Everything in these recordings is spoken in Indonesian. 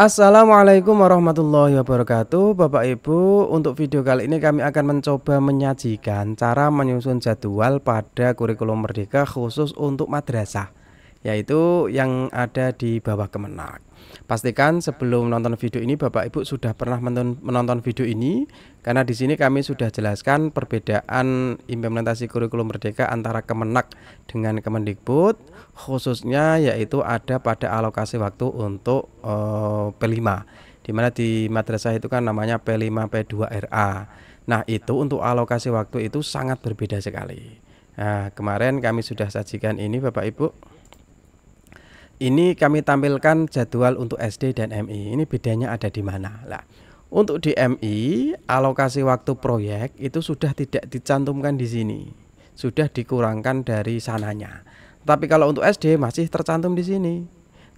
Assalamualaikum warahmatullahi wabarakatuh. Bapak Ibu, untuk video kali ini kami akan mencoba menyajikan cara menyusun jadwal pada kurikulum Merdeka khusus untuk madrasah, yaitu yang ada di bawah Kemenak. Pastikan sebelum nonton video ini Bapak Ibu sudah pernah menonton video ini, karena di sini kami sudah jelaskan perbedaan implementasi kurikulum Merdeka antara Kemenak dengan Kemendikbud, khususnya yaitu ada pada alokasi waktu untuk P5, dimana di madrasah itu kan namanya P5 P2RA. Nah, itu untuk alokasi waktu itu sangat berbeda sekali. Nah, kemarin kami sudah sajikan ini Bapak Ibu. Ini kami tampilkan jadwal untuk SD dan MI. Ini bedanya ada di mana? Nah, untuk di MI, alokasi waktu proyek itu sudah tidak dicantumkan di sini. Sudah dikurangkan dari sananya. Tapi kalau untuk SD masih tercantum di sini.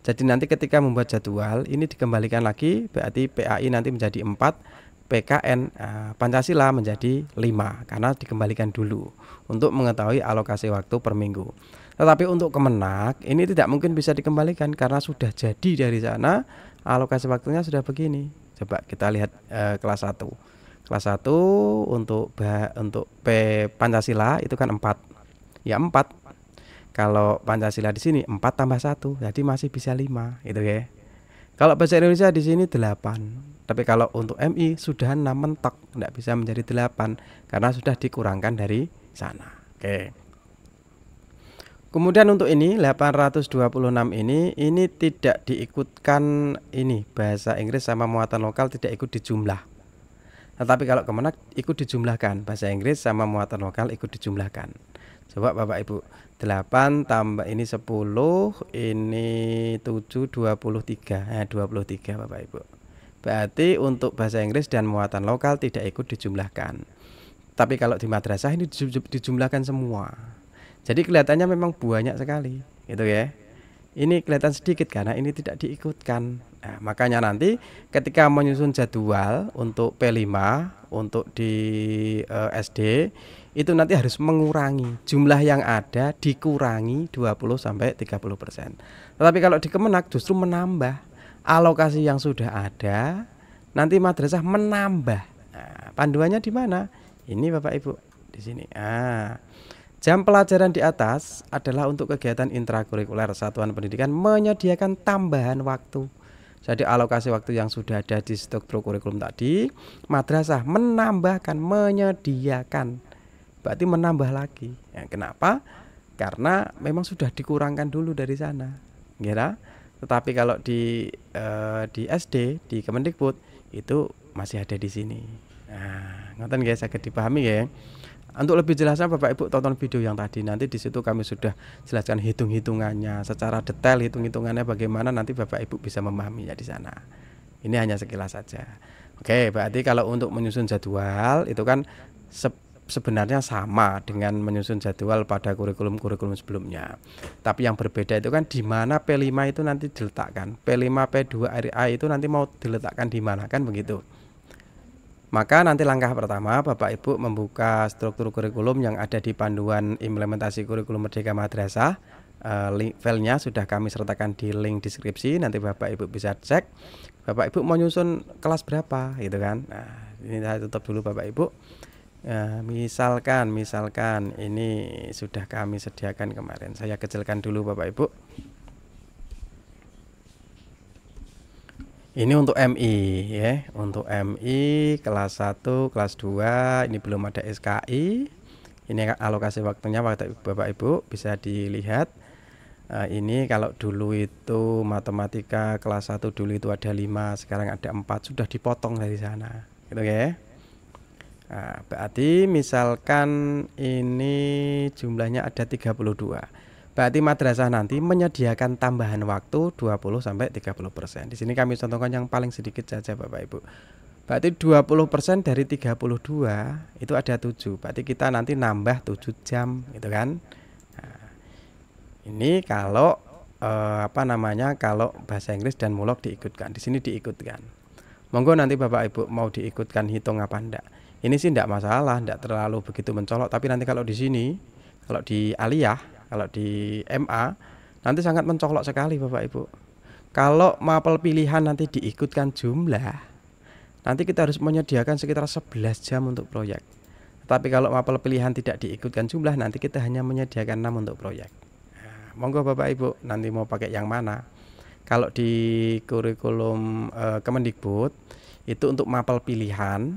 Jadi nanti ketika membuat jadwal ini dikembalikan lagi, berarti PAI nanti menjadi 4, PKN Pancasila menjadi 5 karena dikembalikan dulu untuk mengetahui alokasi waktu per minggu. Tetapi untuk Kemenak ini tidak mungkin bisa dikembalikan karena sudah jadi dari sana, alokasi waktunya sudah begini. Coba kita lihat kelas 1. Kelas 1 untuk P Pancasila itu kan 4. Ya 4. Kalau Pancasila di sini 4 tambah 1, jadi masih bisa 5 gitu ya. Kalau bahasa Indonesia di sini 8. Tapi kalau untuk MI sudah 6 mentok, tidak bisa menjadi 8 karena sudah dikurangkan dari sana. Oke. Kemudian untuk ini 826 ini tidak diikutkan ini bahasa Inggris sama muatan lokal, tidak ikut dijumlah. Tetapi kalau Kemenak ikut dijumlahkan, bahasa Inggris sama muatan lokal ikut dijumlahkan. Coba Bapak Ibu, 8 tambah ini 10, ini 7, 23. Nah, 23 Bapak Ibu. Berarti untuk bahasa Inggris dan muatan lokal tidak ikut dijumlahkan. Tapi kalau di madrasah ini dijumlahkan semua. Jadi kelihatannya memang banyak sekali, gitu ya. Ini kelihatan sedikit karena ini tidak diikutkan. Nah, makanya nanti ketika menyusun jadwal untuk P5 untuk di SD itu nanti harus mengurangi jumlah yang ada, dikurangi 20-30%. Tetapi kalau di Kemenak justru menambah alokasi yang sudah ada, nanti madrasah menambah. Nah, panduannya di mana? Ini Bapak Ibu di sini. Jam pelajaran di atas adalah untuk kegiatan intrakurikuler satuan pendidikan menyediakan tambahan waktu. Jadi alokasi waktu yang sudah ada di struktur kurikulum tadi, madrasah menambahkan, menyediakan. Berarti menambah lagi. Ya, kenapa? Karena memang sudah dikurangkan dulu dari sana. Kira? Tetapi kalau di SD, di Kemendikbud itu masih ada di sini. Nah, ngoten guys, agak dipahami ya. Untuk lebih jelasnya Bapak Ibu tonton video yang tadi, nanti di situ kami sudah jelaskan hitung-hitungannya secara detail, hitung-hitungannya bagaimana, nanti Bapak Ibu bisa memahaminya di sana. Ini hanya sekilas saja. Oke, berarti kalau untuk menyusun jadwal itu kan sebenarnya sama dengan menyusun jadwal pada kurikulum-kurikulum sebelumnya. Tapi yang berbeda itu kan di mana P5 itu nanti diletakkan. P5 P2RA itu nanti mau diletakkan di mana, kan begitu. Maka nanti langkah pertama Bapak Ibu membuka struktur kurikulum yang ada di panduan implementasi kurikulum Merdeka Madrasah. Filenya sudah kami sertakan di link deskripsi, nanti Bapak Ibu bisa cek. Bapak Ibu mau nyusun kelas berapa gitu kan. Nah, ini saya tutup dulu Bapak Ibu. Misalkan ini sudah kami sediakan kemarin. Saya kecilkan dulu Bapak Ibu. Ini untuk MI ya, untuk MI kelas 1, kelas 2, ini belum ada SKI. Ini alokasi waktunya Bapak Ibu bisa dilihat. Ini kalau dulu itu matematika kelas 1 dulu itu ada 5, sekarang ada 4, sudah dipotong dari sana. Gitu ya. Nah, berarti misalkan ini jumlahnya ada 32. Berarti madrasah nanti menyediakan tambahan waktu 20-30%. Di sini kami contohkan yang paling sedikit saja Bapak Ibu. Berarti 20% dari 32 itu ada 7. Berarti kita nanti nambah 7 jam gitu kan. Nah, ini kalau kalau bahasa Inggris dan mulok diikutkan. Di sini diikutkan. Monggo nanti Bapak Ibu mau diikutkan hitung apa enggak. Ini sih enggak masalah, enggak terlalu begitu mencolok, tapi nanti kalau di sini, kalau di aliyah, kalau di MA nanti sangat mencolok sekali Bapak Ibu. Kalau mapel pilihan nanti diikutkan jumlah, nanti kita harus menyediakan sekitar 11 jam untuk proyek. Tapi kalau mapel pilihan tidak diikutkan jumlah, nanti kita hanya menyediakan 6 untuk proyek. Nah, monggo Bapak Ibu, nanti mau pakai yang mana? Kalau di kurikulum Kemendikbud itu untuk mapel pilihan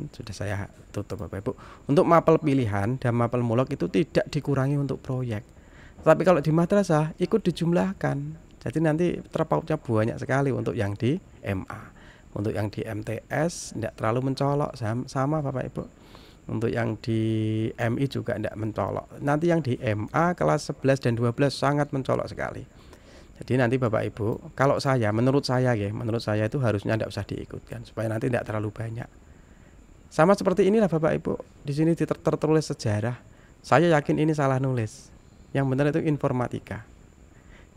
sudah saya tutup Bapak Ibu. Untuk mapel pilihan dan mapel mulok itu tidak dikurangi untuk proyek. Tapi kalau di madrasah ikut dijumlahkan. Jadi nanti terpautnya banyak sekali untuk yang di MA. Untuk yang di MTS tidak terlalu mencolok sama Bapak Ibu. Untuk yang di MI juga tidak mencolok. Nanti yang di MA kelas 11 dan 12 sangat mencolok sekali. Jadi nanti Bapak Ibu, kalau saya, menurut saya itu harusnya tidak usah diikutkan supaya nanti tidak terlalu banyak. Sama seperti inilah Bapak Ibu, di sini tertulis sejarah. Saya yakin ini salah nulis. Yang benar itu informatika.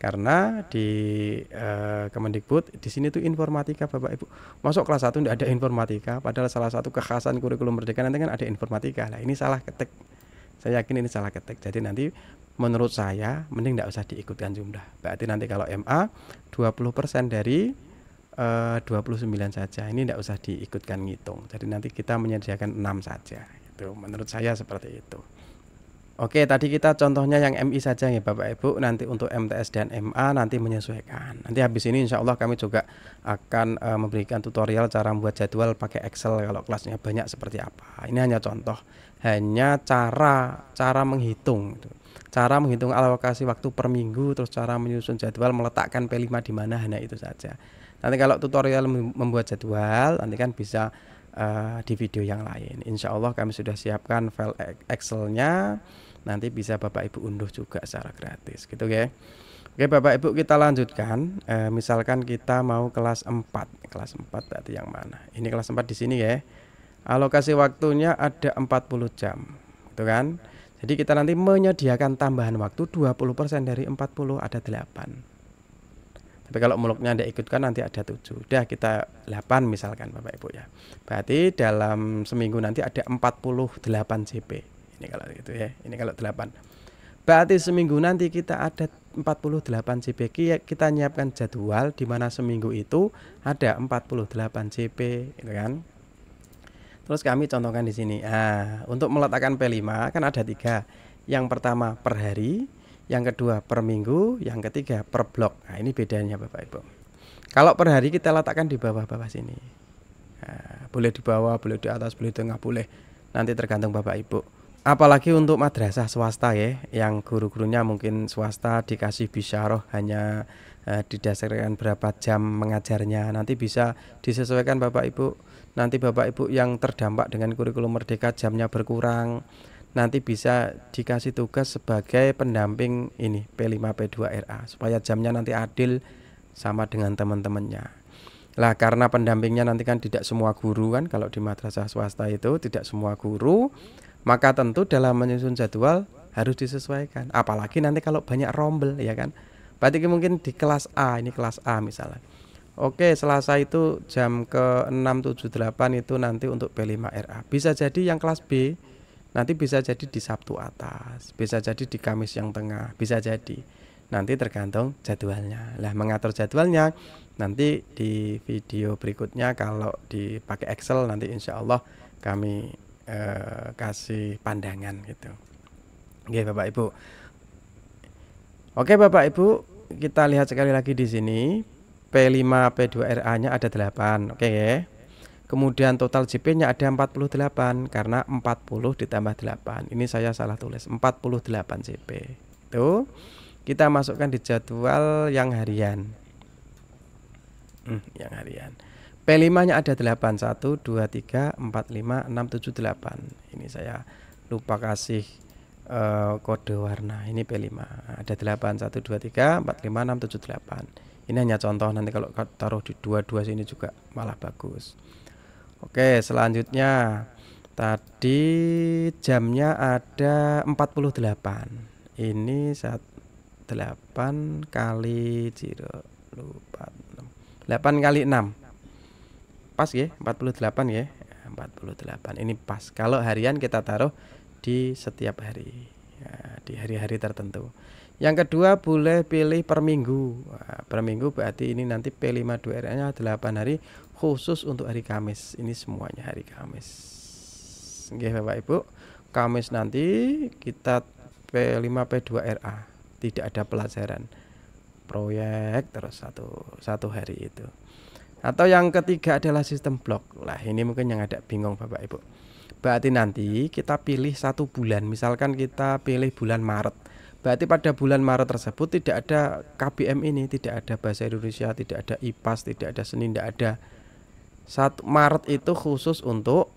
Karena di Kemendikbud di sini tuh informatika Bapak Ibu. Masuk kelas 1 tidak ada informatika, padahal salah satu kekhasan kurikulum Merdeka nanti kan ada informatika. Nah, ini salah ketik. Saya yakin ini salah ketik. Jadi nanti menurut saya mending tidak usah diikutkan jumlah. Berarti nanti kalau MA 20% dari 29 saja. Ini tidak usah diikutkan ngitung. Jadi nanti kita menyediakan 6 saja. Itu menurut saya seperti itu. Oke, tadi kita contohnya yang MI saja ya Bapak Ibu. Nanti untuk MTS dan MA nanti menyesuaikan. Nanti habis ini insya Allah kami juga akan memberikan tutorial cara membuat jadwal pakai Excel kalau kelasnya banyak seperti apa. Ini hanya contoh, hanya cara menghitung. Cara menghitung alokasi waktu per minggu, terus cara menyusun jadwal, meletakkan P5 di mana, hanya itu saja. Nanti kalau tutorial membuat jadwal, nanti kan bisa di video yang lain. Insya Allah kami sudah siapkan file Excelnya. Nanti bisa Bapak Ibu unduh juga secara gratis gitu ya. Oke Bapak Ibu, kita lanjutkan. Misalkan kita mau kelas 4. Kelas 4 berarti yang mana? Ini kelas 4 di sini ya. Alokasi waktunya ada 40 jam. Gitu kan? Jadi kita nanti menyediakan tambahan waktu 20% dari 40 ada 8. Tapi kalau muluknya Anda ikutkan nanti ada 7. Udah kita 8 misalkan Bapak Ibu ya. Berarti dalam seminggu nanti ada 48 JP. Ini kalau gitu ya. Ini kalau 8. Berarti seminggu nanti kita ada 48 JP. Kita nyiapkan jadwal di mana seminggu itu ada 48 JP, gitu kan? Terus kami contohkan di sini. Nah, untuk meletakkan P5 kan ada 3. Yang pertama per hari, yang kedua per minggu, yang ketiga per blok. Nah, ini bedanya Bapak Ibu. Kalau per hari kita letakkan di bawah-bawah sini. Nah, boleh di bawah, boleh di atas, boleh di tengah, boleh. Nanti tergantung Bapak Ibu. Apalagi untuk madrasah swasta ya, yang guru-gurunya mungkin swasta dikasih bisyarah hanya didasarkan berapa jam mengajarnya. Nanti bisa disesuaikan Bapak Ibu. Nanti Bapak Ibu yang terdampak dengan kurikulum Merdeka jamnya berkurang, nanti bisa dikasih tugas sebagai pendamping ini P5 P2 RA supaya jamnya nanti adil sama dengan teman-temannya. Lah karena pendampingnya nanti kan tidak semua guru kan, kalau di madrasah swasta itu tidak semua guru, maka tentu dalam menyusun jadwal harus disesuaikan. Apalagi nanti kalau banyak rombel ya kan. Berarti mungkin di kelas A, ini kelas A misalnya. Oke, Selasa itu jam ke-6, 7, 8 itu nanti untuk P5 RA. Bisa jadi yang kelas B nanti bisa jadi di Sabtu atas, bisa jadi di Kamis yang tengah, bisa jadi. Nanti tergantung jadwalnya. Lah mengatur jadwalnya nanti di video berikutnya kalau dipakai Excel nanti insya Allah kami kasih pandangan gitu. Oke Bapak Ibu. Oke Bapak Ibu, kita lihat sekali lagi di sini. P5 P2 RA-nya ada 8. Oke ya. Kemudian total JP-nya ada 48 karena 40 ditambah 8. Ini saya salah tulis, 48 JP. Itu kita masukkan di jadwal yang harian. Yang harian. P5-nya ada 8, 1 2 3 4 5 6 7 8. Ini saya lupa kasih kode warna. Ini P5. Ada 8 1 2 3 4 5 6 7 8. Ini hanya contoh, nanti kalau taruh di 22 sini juga malah bagus. Oke, selanjutnya tadi jamnya ada 48. Ini 8 kali 0 lupa 6. 8 kali 6. Pas ya, 48 ya. 48. Ini pas. Kalau harian kita taruh di setiap hari. Ya, di hari-hari tertentu. Yang kedua boleh pilih per minggu. Nah, per minggu berarti ini nanti P52RA-nya 8 hari khusus untuk hari Kamis. Ini semuanya hari Kamis. Oke Bapak Ibu, Kamis nanti kita P5P2RA. Tidak ada pelajaran proyek terus satu hari itu. Atau yang ketiga adalah sistem blok. Lah ini mungkin yang ada bingung Bapak Ibu. Berarti nanti kita pilih 1 bulan. Misalkan kita pilih bulan Maret. Berarti pada bulan Maret tersebut tidak ada KBM ini, tidak ada bahasa Indonesia, tidak ada IPAS, tidak ada seni, tidak ada. 1 Maret itu khusus untuk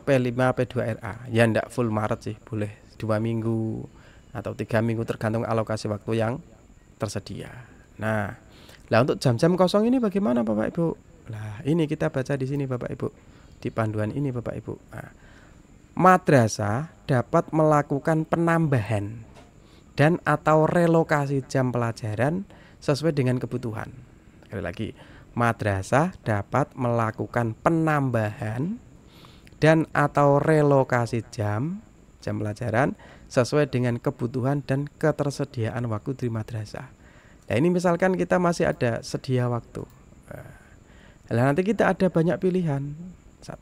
P5 P2RA. Ya enggak full Maret sih, boleh 2 minggu atau 3 minggu tergantung alokasi waktu yang tersedia. Nah, lah untuk jam-jam kosong ini bagaimana Bapak Ibu? Lah ini kita baca di sini Bapak Ibu, di panduan ini Bapak Ibu. Nah, madrasah dapat melakukan penambahan dan atau relokasi jam pelajaran sesuai dengan kebutuhan. Sekali lagi, madrasah dapat melakukan penambahan dan atau relokasi jam pelajaran sesuai dengan kebutuhan dan ketersediaan waktu di madrasah. Nah ini misalkan kita masih ada sedia waktu. Nah, nanti kita ada banyak pilihan. 1,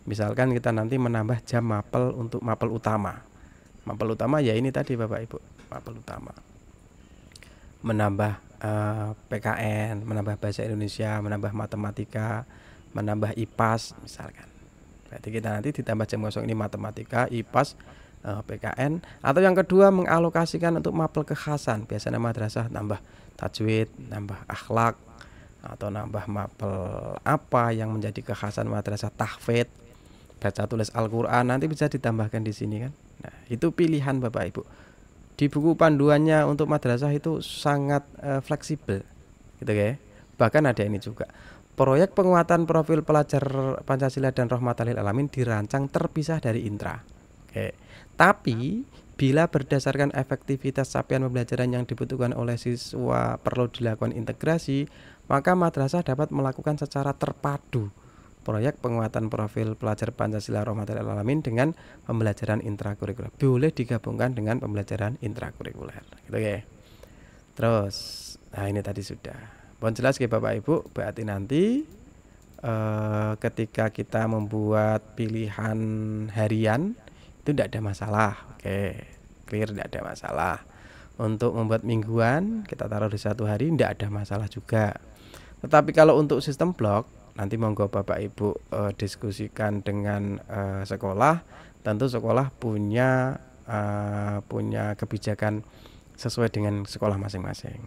misalkan kita nanti menambah jam mapel untuk mapel utama. Mapel utama ya ini tadi Bapak Ibu, mapel utama. Menambah PKN, menambah bahasa Indonesia, menambah matematika, menambah IPAS misalkan. Berarti kita nanti ditambah jam kosong ini matematika, IPAS, PKN. Atau yang kedua mengalokasikan untuk mapel kekhasan. Biasanya madrasah nambah tajwid, nambah akhlak, atau nambah mapel apa yang menjadi kekhasan madrasah, tahfidz, baca tulis Al-Qur'an, nanti bisa ditambahkan di sini kan. Nah, itu pilihan Bapak Ibu. Di buku panduannya untuk madrasah itu sangat fleksibel. Gitu ya. Bahkan ada ini juga. Proyek penguatan profil pelajar Pancasila dan Rahmatan lil Alamin dirancang terpisah dari intra. Oke. Tapi bila berdasarkan efektivitas capaian pembelajaran yang dibutuhkan oleh siswa perlu dilakukan integrasi, maka madrasah dapat melakukan secara terpadu proyek penguatan profil pelajar Pancasila Rahmatan lil Alamin dengan pembelajaran intrakurikuler. Boleh digabungkan dengan pembelajaran intrakurikuler. Gitu ya. Terus, nah ini tadi sudah. Mohon jelas ya Bapak Ibu, berarti nanti ketika kita membuat pilihan harian itu tidak ada masalah. Oke, clear, tidak ada masalah. Untuk membuat mingguan kita taruh di 1 hari tidak ada masalah juga. Tetapi kalau untuk sistem blok nanti monggo Bapak Ibu diskusikan dengan sekolah. Tentu sekolah punya kebijakan sesuai dengan sekolah masing-masing.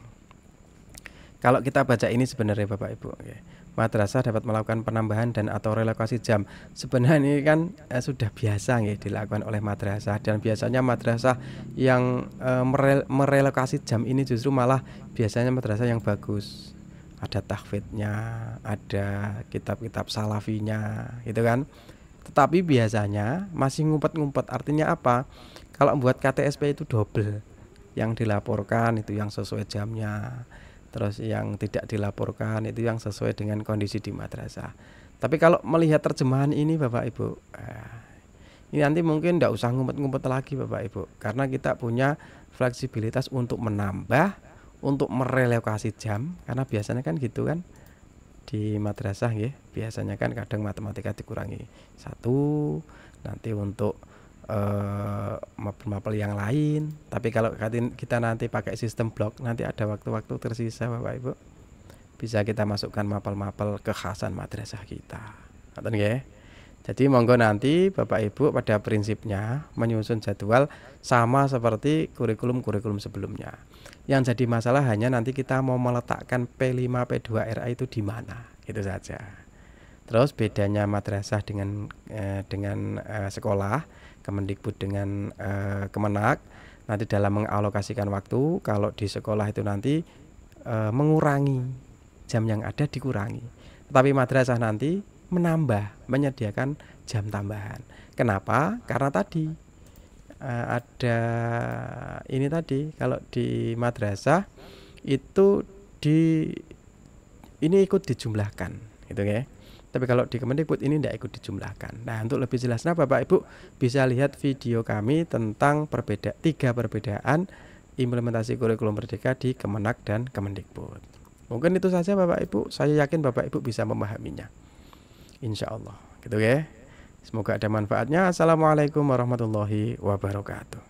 Kalau kita baca ini sebenarnya Bapak Ibu, madrasah dapat melakukan penambahan dan atau relokasi jam. Sebenarnya ini kan sudah biasa dilakukan oleh madrasah, dan biasanya madrasah yang merelokasi jam ini justru malah biasanya madrasah yang bagus. Ada tahfidznya, ada kitab-kitab salafinya, gitu kan. Tetapi biasanya masih ngumpet-ngumpet. Artinya apa? Kalau membuat KTSP itu double. Yang dilaporkan itu yang sesuai jamnya, terus yang tidak dilaporkan itu yang sesuai dengan kondisi di madrasah. Tapi kalau melihat terjemahan ini Bapak Ibu, ini nanti mungkin tidak usah ngumpet-ngumpet lagi Bapak Ibu, karena kita punya fleksibilitas untuk menambah, untuk merelokasi jam, karena biasanya kan gitu kan di madrasah ya, biasanya kan kadang matematika dikurangi 1, nanti untuk mapel-mapel yang lain. Tapi kalau kita nanti pakai sistem blok, nanti ada waktu-waktu tersisa Bapak Ibu, bisa kita masukkan mapel-mapel kekhasan madrasah kita. Ngerti nggih? Jadi monggo nanti Bapak Ibu pada prinsipnya menyusun jadwal sama seperti kurikulum-kurikulum sebelumnya. Yang jadi masalah hanya nanti kita mau meletakkan P5 P2RA itu di mana, itu saja. Terus bedanya madrasah dengan sekolah, Kemendikbud dengan Kemenak, nanti dalam mengalokasikan waktu. Kalau di sekolah itu nanti mengurangi jam yang ada, dikurangi. Tapi madrasah nanti menambah, menyediakan jam tambahan. Kenapa? Karena tadi ada ini tadi, kalau di madrasah itu ini ikut dijumlahkan, gitu ya. Tapi kalau di Kemendikbud ini tidak ikut dijumlahkan. Nah, untuk lebih jelasnya Bapak Ibu bisa lihat video kami tentang 3 perbedaan implementasi kurikulum merdeka di Kemenak dan Kemendikbud. Mungkin itu saja Bapak Ibu, saya yakin Bapak Ibu bisa memahaminya. Insya Allah, gitu ya. Semoga ada manfaatnya. Assalamualaikum warahmatullahi wabarakatuh.